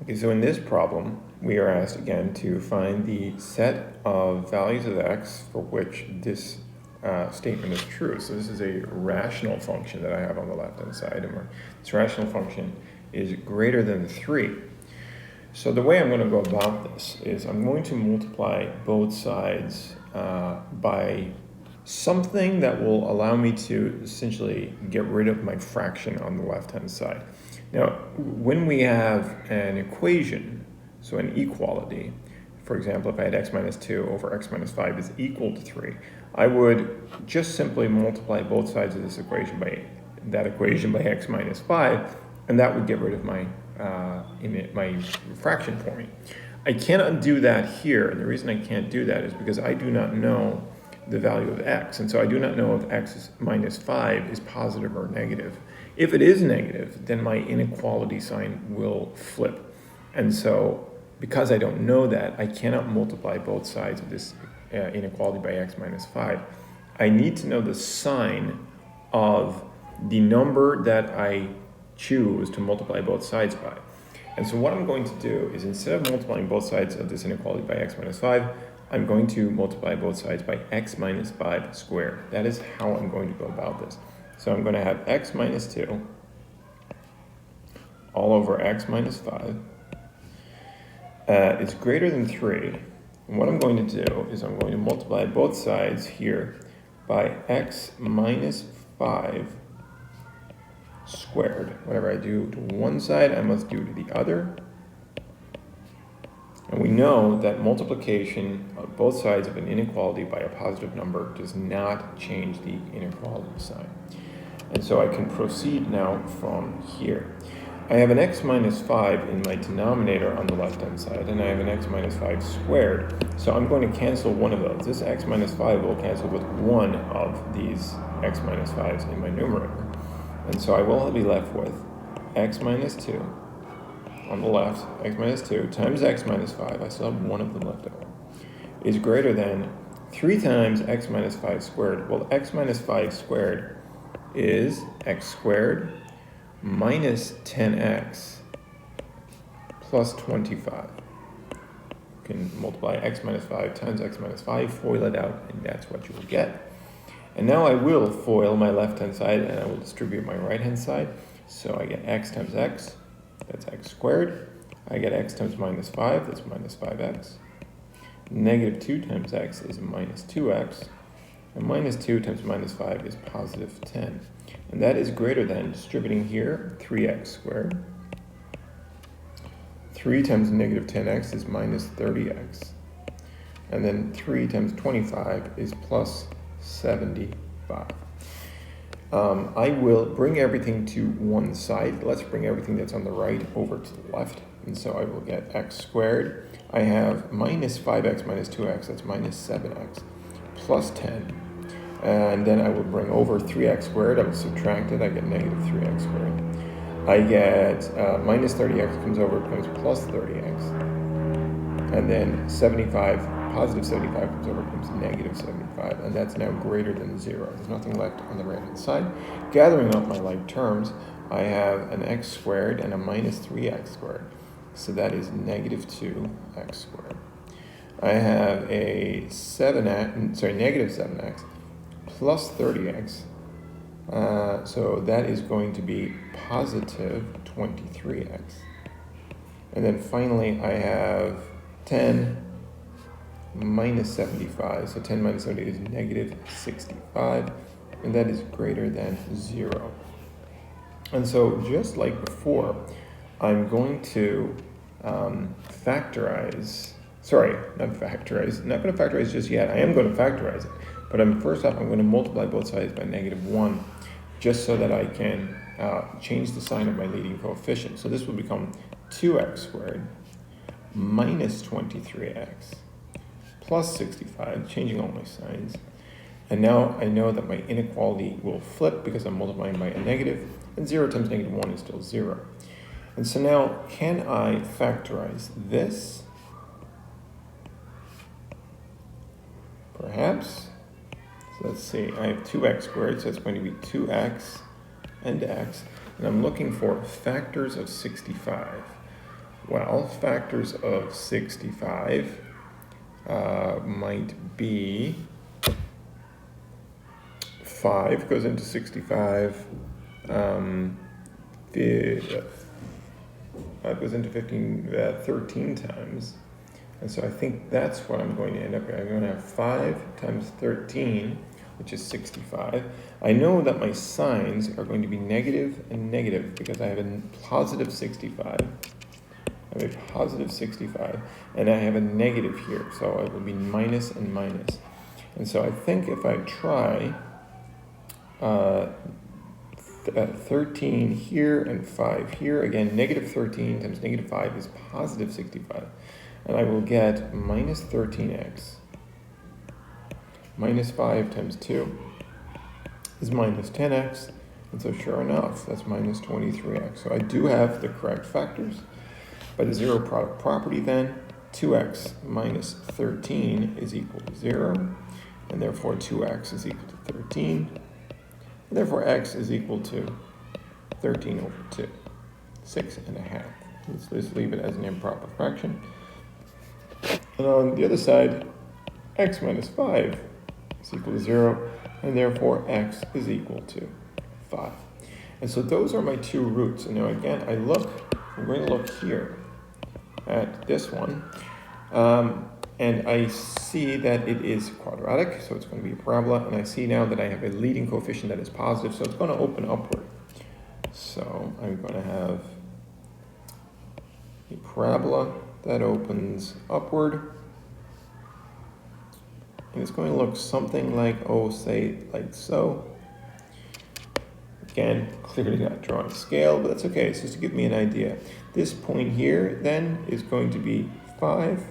Okay, so in this problem, we are asked again to find the set of values of x for which this statement is true. So this is a rational function that I have on the left-hand side, and this rational function is greater than 3. So the way I'm going to go about this is I'm going to multiply both sides by something that will allow me to essentially get rid of my fraction on the left-hand side. Now, when we have an equation, so an equality, for example, if I had x minus 2 over x minus 5 is equal to 3, I would just simply multiply both sides of this equation by x minus 5, and that would get rid of my fraction for me. I cannot do that here, and the reason I can't do that is because I do not know the value of x, and so I do not know if x minus 5 is positive or negative. If it is negative, then my inequality sign will flip. And so, because I don't know that, I cannot multiply both sides of this inequality by x minus 5. I need to know the sign of the number that I choose to multiply both sides by. And so what I'm going to do is, instead of multiplying both sides of this inequality by x minus 5, I'm going to multiply both sides by x minus 5 squared. That is how I'm going to go about this. So I'm going to have x minus 2 all over x minus 5 is greater than 3. And what I'm going to do is I'm going to multiply both sides here by x minus 5 squared. Whatever I do to one side, I must do to the other. And we know that multiplication of both sides of an inequality by a positive number does not change the inequality sign. And so I can proceed now from here. I have an x minus 5 in my denominator on the left-hand side, and I have an x minus 5 squared. So I'm going to cancel one of those. This x minus 5 will cancel with one of these x minus 5s in my numerator. And so I will be left with x minus 2 on the left, x minus 2 times x minus 5, I still have one of them left over, is greater than 3 times x minus 5 squared. Well, x minus 5 squared is x squared minus 10x plus 25. You can multiply x minus 5 times x minus 5, FOIL it out, and that's what you will get. And now I will FOIL my left-hand side, and I will distribute my right-hand side. So I get x times x, that's x squared. I get x times minus 5, that's minus 5x. Negative 2 times x is minus 2x. And minus 2 times minus 5 is positive 10. And that is greater than, distributing here, 3x squared. 3 times negative 10x is minus 30x. And then 3 times 25 is plus 75. I will bring everything to one side. Let's bring everything that's on the right over to the left. And so I will get x squared. I have minus 5x minus 2x, that's minus 7x, plus 10. And then I will bring over 3x squared. I will subtract it. I get negative 3x squared. I get minus 30x comes over, becomes plus 30x. And then 75, positive 75 comes over, becomes negative 75. And that's now greater than 0. There's nothing left on the right-hand side. Gathering up my like terms, I have an x squared and a minus 3x squared. So that is negative 2x squared. I have a negative 7x plus 30x. So that is going to be positive 23x. And then finally, I have 10 minus 75. So 10 minus 70 is negative 65. And that is greater than 0. And so just like before, I'm going to factorize. Sorry, not factorize. Not going to factorize just yet. I am going to factorize it. But first off, I'm going to multiply both sides by negative 1, just so that I can change the sign of my leading coefficient. So this will become 2x squared minus 23x plus 65, changing all my signs. And now I know that my inequality will flip because I'm multiplying by a negative, and 0 times negative 1 is still 0. And so now, can I factorize this? Perhaps. So let's see, I have 2x squared, so it's going to be 2x and x. And I'm looking for factors of 65. Well, factors of 65 might be 5 goes into 65, 5 goes into 13 times. And so I think that's what I'm going to end up with. I'm going to have 5 times 13, which is 65. I know that my signs are going to be negative and negative because I have a positive 65. I have a positive 65, and I have a negative here, so it will be minus and minus. And so I think if I try 13 here and 5 here, again, negative 13 times negative 5 is positive 65. And I will get minus 13x minus 5 times 2 is minus 10x. And so sure enough, that's minus 23x. So I do have the correct factors. By the zero product property then, 2x minus 13 is equal to 0. And therefore 2x is equal to 13. And therefore x is equal to 13 over 2, 6.5. Let's leave it as an improper fraction. And on the other side, x minus 5 is equal to 0, and therefore x is equal to 5. And so those are my two roots. And now again, I'm going to look here at this one, and I see that it is quadratic, so it's going to be a parabola, and I see now that I have a leading coefficient that is positive, so it's going to open upward. So I'm going to have a parabola that opens upward, and it's going to look something like, say like so. Again, clearly not drawing scale, but that's okay. It's just to give me an idea. This point here then is going to be 5,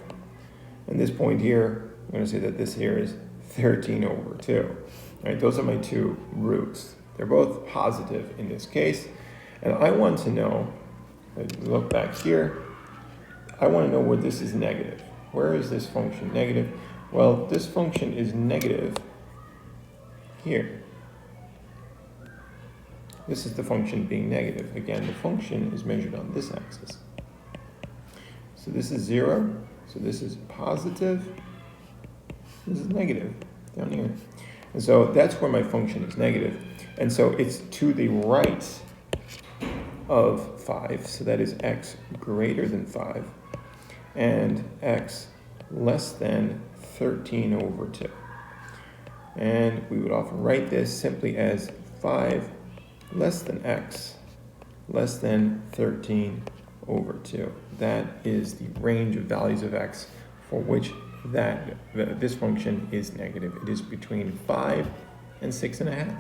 and this point here, I'm going to say that this here is 13 over 2. All right, those are my two roots. They're both positive in this case, and I want to know, look back here, I want to know where this is negative. Where is this function negative? Well, this function is negative here. This is the function being negative. Again, the function is measured on this axis. So this is 0, so this is positive, this is negative down here. And so that's where my function is negative. And so it's to the right of 5, so that is x greater than 5, and x less than 13 over 2. And we would often write this simply as 5 less than x less than 13 over 2. That is the range of values of x for which this function is negative. It is between 5 and 6.5.